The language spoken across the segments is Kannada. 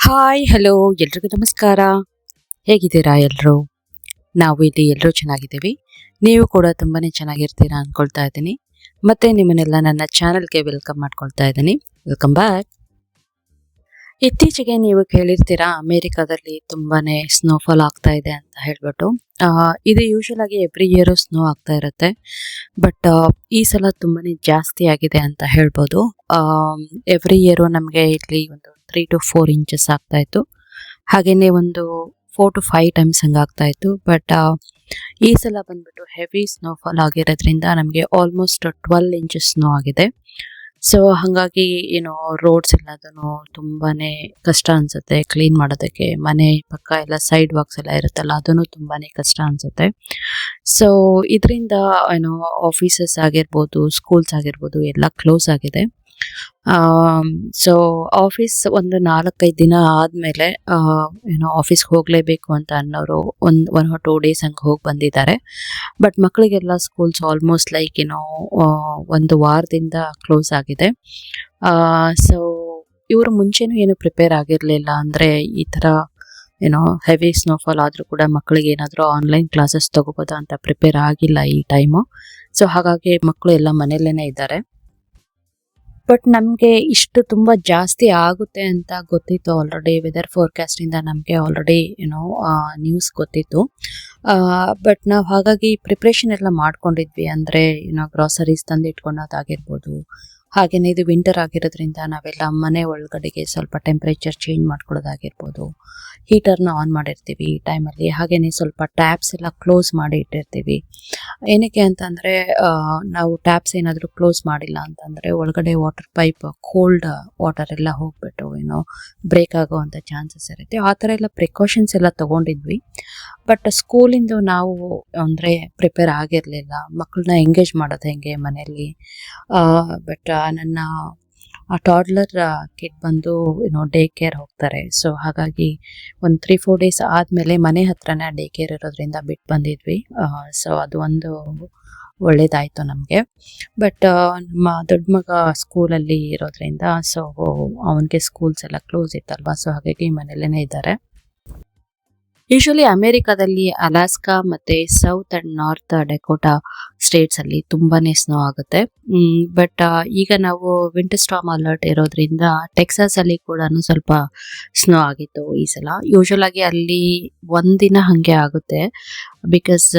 ಹಾಯ್ ಹಲೋ ಎಲ್ರಿಗೂ ನಮಸ್ಕಾರ. ಹೇಗಿದ್ದೀರಾ ಎಲ್ಲರೂ? ನಾವು ಇಲ್ಲಿ ಎಲ್ಲರೂ ಚೆನ್ನಾಗಿದ್ದೀವಿ. ನೀವು ಕೂಡ ತುಂಬಾನೇ ಚೆನ್ನಾಗಿರ್ತೀರಾ ಅನ್ಕೊಳ್ತಾ ಇದ್ದೀನಿ. ಮತ್ತೆ ನಿಮ್ಮನ್ನೆಲ್ಲ ನನ್ನ ಚಾನೆಲ್ಗೆ ವೆಲ್ಕಮ್ ಮಾಡ್ಕೊಳ್ತಾ ಇದ್ದೀನಿ. Welcome back. ಇತ್ತೀಚೆಗೆ ನೀವು ಕೇಳಿರ್ತೀರಾ ಅಮೇರಿಕಾದಲ್ಲಿ ತುಂಬಾನೇ ಸ್ನೋಫಾಲ್ ಆಗ್ತಾ ಇದೆ ಅಂತ ಹೇಳ್ಬಿಟ್ಟು. ಇದು ಯೂಶುವಲ್ ಆಗಿ ಎವ್ರಿ ಇಯರ್ ಸ್ನೋ ಆಗ್ತಾ ಇರುತ್ತೆ. ಬಟ್ ಈ ಸಲ ತುಂಬಾನೇ ಜಾಸ್ತಿ ಆಗಿದೆ ಅಂತ ಹೇಳ್ಬೋದು. ಎವ್ರಿ ಇಯರು ನಮಗೆ ಇಲ್ಲಿ ಒಂದು 3 to 4 ಇಂಚಸ್ ಆಗ್ತಾ ಇತ್ತು. ಹಾಗೇನೆ ಒಂದು 4 to 5 ಟೈಮ್ಸ್ ಹಂಗಾಗ್ತಾ ಇತ್ತು. ಬಟ್ ಈ ಸಲ ಬಂದ್ಬಿಟ್ಟು ಹೆವಿ ಸ್ನೋಫಾಲ್ ಆಗಿರೋದ್ರಿಂದ ನಮಗೆ ಆಲ್ಮೋಸ್ಟ್ 12 ಇಂಚಸ್ ಸ್ನೋ ಆಗಿದೆ. ಸೊ ಹಾಗಾಗಿ ರೋಡ್ಸ್ ಎಲ್ಲದನ್ನು ತುಂಬಾನೇ ಕಷ್ಟ ಅನ್ಸುತ್ತೆ ಕ್ಲೀನ್ ಮಾಡೋದಕ್ಕೆ. ಮನೆ ಪಕ್ಕ ಎಲ್ಲ ಸೈಡ್ ವಾಕ್ಸ್ ಎಲ್ಲ ಇರುತ್ತಲ್ಲ, ಅದನ್ನು ತುಂಬಾನೇ ಕಷ್ಟ ಅನ್ಸುತ್ತೆ. ಸೊ ಇದರಿಂದ ಆಫೀಸಸ್ ಆಗಿರ್ಬೋದು, ಸ್ಕೂಲ್ಸ್ ಆಗಿರ್ಬೋದು ಎಲ್ಲ ಕ್ಲೋಸ್ ಆಗಿದೆ. ಸೊ ಆಫೀಸ್ ಒಂದು 4-5 ದಿನ ಆದಮೇಲೆ ಆಫೀಸ್ಗೆ ಹೋಗಲೇಬೇಕು ಅಂತ ಅನ್ನೋರು 1 or 2 days ಹಂಗೆ ಹೋಗಿ ಬಂದಿದ್ದಾರೆ. ಬಟ್ ಮಕ್ಕಳಿಗೆಲ್ಲ ಸ್ಕೂಲ್ಸ್ ಆಲ್ಮೋಸ್ಟ್ ಲೈಕ್ ಒಂದು ವಾರದಿಂದ ಕ್ಲೋಸ್ ಆಗಿದೆ. ಸೊ ಇವರು ಮುಂಚೆನೂ ಏನು ಪ್ರಿಪೇರ್ ಆಗಿರಲಿಲ್ಲ. ಅಂದರೆ ಈ ಥರ ಹೆವಿ ಸ್ನೋಫಾಲ್ ಆದರೂ ಕೂಡ ಮಕ್ಕಳಿಗೆ ಏನಾದರೂ ಆನ್ಲೈನ್ ಕ್ಲಾಸಸ್ ತಗೋಬೋದಾ ಅಂತ ಪ್ರಿಪೇರ್ ಆಗಿಲ್ಲ ಈ ಟೈಮು. ಸೊ ಹಾಗಾಗಿ ಮಕ್ಕಳು ಎಲ್ಲ ಮನೆಯಲ್ಲೇ ಇದ್ದಾರೆ. ಬಟ್ ನಮಗೆ ಇಷ್ಟು ತುಂಬ ಜಾಸ್ತಿ ಆಗುತ್ತೆ ಅಂತ ಗೊತ್ತಿತ್ತು ಆಲ್ರೆಡಿ. ವೆದರ್ ಫೋರ್ಕಾಸ್ಟಿಂದ ನಮಗೆ ಆಲ್ರೆಡಿ ನ್ಯೂಸ್ ಗೊತ್ತಿತ್ತು. ಬಟ್ ನಾವು ಹಾಗಾಗಿ ಪ್ರಿಪ್ರೇಷನ್ ಎಲ್ಲ ಮಾಡ್ಕೊಂಡಿದ್ವಿ. ಅಂದರೆ ಗ್ರಾಸರೀಸ್ ತಂದು ಇಟ್ಕೊಳ್ಳೋದಾಗಿರ್ಬೋದು. ಹಾಗೆಯೇ ಇದು ವಿಂಟರ್ ಆಗಿರೋದ್ರಿಂದ ನಾವೆಲ್ಲ ಮನೆ ಒಳಗಡೆಗೆ ಸ್ವಲ್ಪ ಟೆಂಪ್ರೇಚರ್ ಚೇಂಜ್ ಮಾಡ್ಕೊಳ್ಳೋದಾಗಿರ್ಬೋದು. ಹೀಟರ್ನ ಆನ್ ಮಾಡಿರ್ತೀವಿ ಈ ಟೈಮಲ್ಲಿ. ಹಾಗೆಯೇ ಸ್ವಲ್ಪ ಟ್ಯಾಪ್ಸ್ ಎಲ್ಲ ಕ್ಲೋಸ್ ಮಾಡಿ ಇಟ್ಟಿರ್ತೀವಿ. ಏನಕ್ಕೆ ಅಂತಂದರೆ ನಾವು ಟ್ಯಾಪ್ಸ್ ಏನಾದರೂ ಕ್ಲೋಸ್ ಮಾಡಿಲ್ಲ ಅಂತಂದರೆ ಒಳಗಡೆ ವಾಟರ್ ಪೈಪ್ ಕೋಲ್ಡ್ ವಾಟರ್ ಎಲ್ಲ ಹೋಗ್ಬಿಟ್ಟು ಬ್ರೇಕ್ ಆಗೋವಂಥ ಚಾನ್ಸಸ್ ಇರುತ್ತೆ. ಆ ಥರ ಎಲ್ಲ ಪ್ರಿಕಾಷನ್ಸ್ ಎಲ್ಲ ತೊಗೊಂಡಿದ್ವಿ. ಬಟ್ ಸ್ಕೂಲಿಂದು ನಾವು ಅಂದರೆ ಪ್ರಿಪೇರ್ ಆಗಿರಲಿಲ್ಲ. ಮಕ್ಕಳನ್ನ ಎಂಗೇಜ್ ಮಾಡೋದು ಹೆಂಗೆ ಮನೆಯಲ್ಲಿ. ಬಟ್ ನನ್ನ ಟಾಡ್ಲರ್ ಕಿಡ್ ಬಂದು ಡೇ ಕೇರ್ ಹೋಗ್ತಾರೆ. ಸೊ ಹಾಗಾಗಿ ಒಂದು 3-4 ಡೇಸ್ ಆದಮೇಲೆ ಮನೆ ಹತ್ರನೇ ಡೇ ಕೇರ್ ಇರೋದ್ರಿಂದ ಬಿಟ್ಟು ಬಂದಿದ್ವಿ. ಸೊ ಅದು ಒಂದು ಒಳ್ಳೇದಾಯಿತು ನಮಗೆ. ಬಟ್ ನಮ್ಮ ದೊಡ್ಡ ಮಗ ಸ್ಕೂಲಲ್ಲಿ ಇರೋದ್ರಿಂದ ಸೊ ಅವನಿಗೆ ಸ್ಕೂಲ್ಸ್ ಎಲ್ಲ ಕ್ಲೋಸ್ ಇತ್ತಲ್ವ. ಸೊ ಹಾಗಾಗಿ ಮನೆಯಲ್ಲೇ ಇದ್ದಾರೆ. ಯೂಶುವಲಿ ಅಮೇರಿಕಾದಲ್ಲಿ ಅಲಾಸ್ಕಾ ಮತ್ತು ಸೌತ್ ಆ್ಯಂಡ್ ನಾರ್ತ್ ಡೆಕೋಟಾ ಸ್ಟೇಟ್ಸಲ್ಲಿ ತುಂಬಾನೇ ಸ್ನೋ ಆಗುತ್ತೆ. ಬಟ್ ಈಗ ನಾವು ವಿಂಟರ್ ಸ್ಟಾರ್ಮ್ ಅಲರ್ಟ್ ಇರೋದ್ರಿಂದ ಟೆಕ್ಸಾಸಲ್ಲಿ ಕೂಡ ಸ್ವಲ್ಪ ಸ್ನೋ ಆಗಿತ್ತು ಈ ಸಲ. ಯೂಶುವಲ್ ಆಗಿ ಅಲ್ಲಿ ಒಂದಿನ ಹಾಗೆ ಆಗುತ್ತೆ. ಬಿಕಾಸ್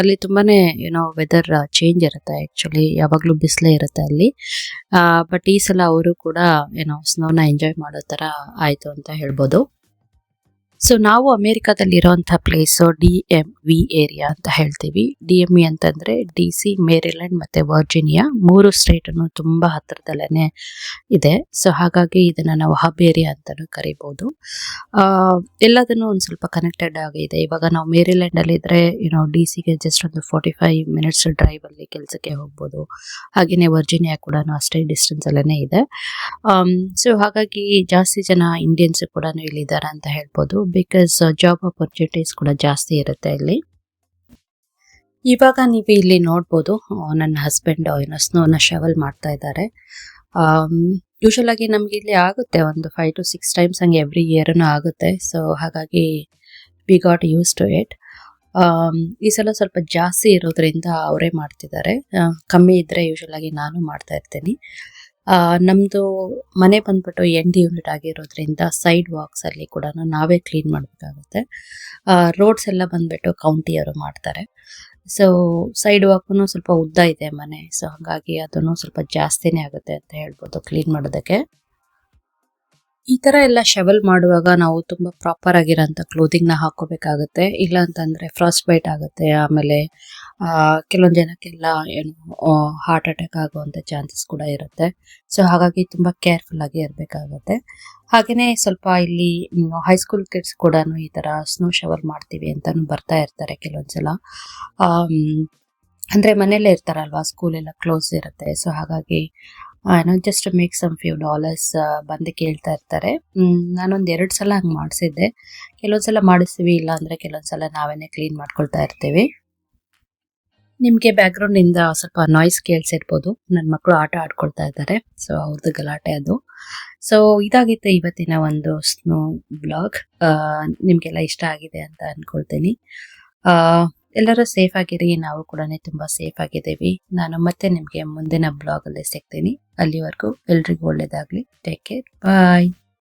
ಅಲ್ಲಿ ತುಂಬಾನೇ ವೆದರ್ ಚೇಂಜ್ ಇರುತ್ತೆ. ಆ್ಯಕ್ಚುಲಿ ಯಾವಾಗಲೂ ಬಿಸಿಲೇ ಇರುತ್ತೆ ಅಲ್ಲಿ. ಬಟ್ ಈ ಸಲ ಅವರು ಕೂಡ ಸ್ನೋನ ಎಂಜಾಯ್ ಮಾಡೋ ಥರ ಆಯಿತು ಅಂತ ಹೇಳ್ಬೋದು. ಸೊ ನಾವು ಅಮೇರಿಕಾದಲ್ಲಿರೋಂಥ ಪ್ಲೇಸು DMV ಏರಿಯಾ ಅಂತ ಹೇಳ್ತೀವಿ. DMV ಅಂತಂದರೆ DC, ಮೇರಿಲ್ಯಾಂಡ್ ಮತ್ತು ವರ್ಜಿನಿಯಾ 3 ಸ್ಟೇಟನ್ನು ತುಂಬ ಹತ್ತಿರದಲ್ಲೇ ಇದೆ. ಸೊ ಹಾಗಾಗಿ ಇದನ್ನು ನಾವು ಹಬ್ ಏರಿಯಾ ಅಂತಲೂ ಕರಿಬೋದು. ಎಲ್ಲದನ್ನು ಒಂದು ಸ್ವಲ್ಪ ಕನೆಕ್ಟೆಡ್ ಆಗಿದೆ. ಇವಾಗ ನಾವು ಮೇರಿಲ್ಯಾಂಡಲ್ಲಿದ್ದರೆ DCಗೆ ಜಸ್ಟ್ ಒಂದು 45 ಮಿನಿಟ್ಸ್ ಡ್ರೈವಲ್ಲಿ ಕೆಲಸಕ್ಕೆ ಹೋಗ್ಬೋದು. ಹಾಗೆಯೇ ವರ್ಜಿನಿಯಾ ಕೂಡ ಅಷ್ಟೇ ಡಿಸ್ಟೆನ್ಸಲ್ಲೇ ಇದೆ. ಸೊ ಹಾಗಾಗಿ ಜಾಸ್ತಿ ಜನ ಇಂಡಿಯನ್ಸ್ ಕೂಡ ಇಲ್ಲಿದ್ದಾರೆ ಅಂತ ಹೇಳ್ಬೋದು. ಬಿಕಾಸ್ ಜಾಬ್ ಆಪರ್ಚುನಿಟೀಸ್ ಕೂಡ ಜಾಸ್ತಿ ಇರುತ್ತೆ ಇಲ್ಲಿ. ಇವಾಗ ನೀವು ಇಲ್ಲಿ ನೋಡ್ಬೋದು ನನ್ನ ಹಸ್ಬೆಂಡ್ ಸ್ನೋನ ಶವಲ್ ಮಾಡ್ತಾ ಇದ್ದಾರೆ. ಯೂಶುವಲ್ ಆಗಿ ನಮ್ಗೆ ಇಲ್ಲಿ ಆಗುತ್ತೆ ಒಂದು 5 to 6 ಟೈಮ್ಸ್ ಹಂಗೆ ಎವ್ರಿ ಇಯರ್ನು ಆಗುತ್ತೆ. ಸೊ ಹಾಗಾಗಿ we got use to it. ಈ ಸಲ ಸ್ವಲ್ಪ ಜಾಸ್ತಿ ಇರೋದ್ರಿಂದ ಅವರೇ ಮಾಡ್ತಿದ್ದಾರೆ. ಕಮ್ಮಿ ಇದ್ದರೆ ಯೂಶುವಲ್ ಆಗಿ ನಾನು ಮಾಡ್ತಾ ಇರ್ತೀನಿ. ನಮ್ಮದು ಮನೆ ಬಂದ್ಬಿಟ್ಟು ಎಂಡ್ ಯೂನಿಟ್ ಆಗಿರೋದ್ರಿಂದ ಸೈಡ್ ವಾಕ್ಸಲ್ಲಿ ಕೂಡ ನಾವೇ ಕ್ಲೀನ್ ಮಾಡಬೇಕಾಗುತ್ತೆ. ರೋಡ್ಸ್ ಎಲ್ಲ ಬಂದ್ಬಿಟ್ಟು ಕೌಂಟಿಯವರು ಮಾಡ್ತಾರೆ. ಸೊ ಸೈಡ್ ವಾಕು ಸ್ವಲ್ಪ ಉದ್ದ ಇದೆ ಮನೆ. ಸೊ ಹಾಗಾಗಿ ಅದನ್ನು ಸ್ವಲ್ಪ ಜಾಸ್ತಿನೇ ಆಗುತ್ತೆ ಅಂತ ಹೇಳ್ಬೋದು ಕ್ಲೀನ್ ಮಾಡೋದಕ್ಕೆ. ಈ ಥರ ಎಲ್ಲ ಶವಲ್ ಮಾಡುವಾಗ ನಾವು ತುಂಬ ಪ್ರಾಪರ್ ಆಗಿರೋಂಥ ಕ್ಲೋದಿಂಗ್ನ ಹಾಕೋಬೇಕಾಗುತ್ತೆ. ಇಲ್ಲ ಅಂತಂದರೆ ಫ್ರಾಸ್ಟ್ ಬೈಟ್ ಆಗುತ್ತೆ. ಆಮೇಲೆ ಕೆಲವೊಂದು ಜನಕ್ಕೆಲ್ಲ ಹಾರ್ಟ್ ಅಟ್ಯಾಕ್ ಆಗುವಂಥ ಚಾನ್ಸಸ್ ಕೂಡ ಇರುತ್ತೆ. ಸೊ ಹಾಗಾಗಿ ತುಂಬ ಕೇರ್ಫುಲ್ ಆಗಿ ಇರಬೇಕಾಗುತ್ತೆ. ಹಾಗೆಯೇ ಸ್ವಲ್ಪ ಇಲ್ಲಿ ಹೈಸ್ಕೂಲ್ ಕಿಡ್ಸ್ ಕೂಡ ಈ ಥರ ಸ್ನೋ ಶವರ್ ಮಾಡ್ತೀವಿ ಅಂತಲೂ ಬರ್ತಾ ಇರ್ತಾರೆ ಕೆಲವೊಂದು ಸಲ. ಅಂದರೆ ಮನೆಯಲ್ಲೇ ಇರ್ತಾರಲ್ವ, ಸ್ಕೂಲೆಲ್ಲ ಕ್ಲೋಸ್ ಇರುತ್ತೆ. ಸೊ ಹಾಗಾಗಿ just make some few dollars ಬಂದು ಕೇಳ್ತಾ ಇರ್ತಾರೆ. ನಾನೊಂದು 2 ಸಲ ಹಂಗೆ ಮಾಡಿಸಿದ್ದೆ. ಕೆಲವೊಂದ್ಸಲ ಮಾಡಿಸ್ತೀವಿ, ಇಲ್ಲ ಅಂದರೆ ಕೆಲವೊಂದ್ಸಲ ನಾವೇನೆ ಕ್ಲೀನ್ ಮಾಡ್ಕೊಳ್ತಾ ಇರ್ತೀವಿ. ನಿಮಗೆ ಬ್ಯಾಕ್ಗ್ರೌಂಡ್ ಇಂದ ಸ್ವಲ್ಪ ನಾಯ್ಸ್ ಕೇಳಿಸಿರ್ಬೋದು. ನನ್ನ ಮಕ್ಕಳು ಆಟ ಆಡ್ಕೊಳ್ತಾ ಇದ್ದಾರೆ, ಸೊ ಅವ್ರದ್ದು ಗಲಾಟೆ ಅದು. ಸೊ ಇದಾಗಿತ್ತು ಇವತ್ತಿನ ಒಂದು ಸ್ನೋ ಬ್ಲಾಗ್. ನಿಮ್ಗೆಲ್ಲ ಇಷ್ಟ ಆಗಿದೆ ಅಂತ ಅನ್ಕೊಳ್ತೀನಿ. ಎಲ್ಲರೂ ಸೇಫ್ ಆಗಿರಿ, ನಾವು ಕೂಡ ತುಂಬಾ ಸೇಫ್ ಆಗಿದ್ದೀವಿ. ನಾನು ಮತ್ತೆ ನಿಮ್ಗೆ ಮುಂದಿನ ಬ್ಲಾಗ್ ಅಲ್ಲಿ ಸಿಗ್ತೀನಿ. ಅಲ್ಲಿವರೆಗೂ ಎಲ್ರಿಗೂ ಒಳ್ಳೇದಾಗ್ಲಿ. ಟೇಕ್ ಕೇರ್, ಬಾಯ್.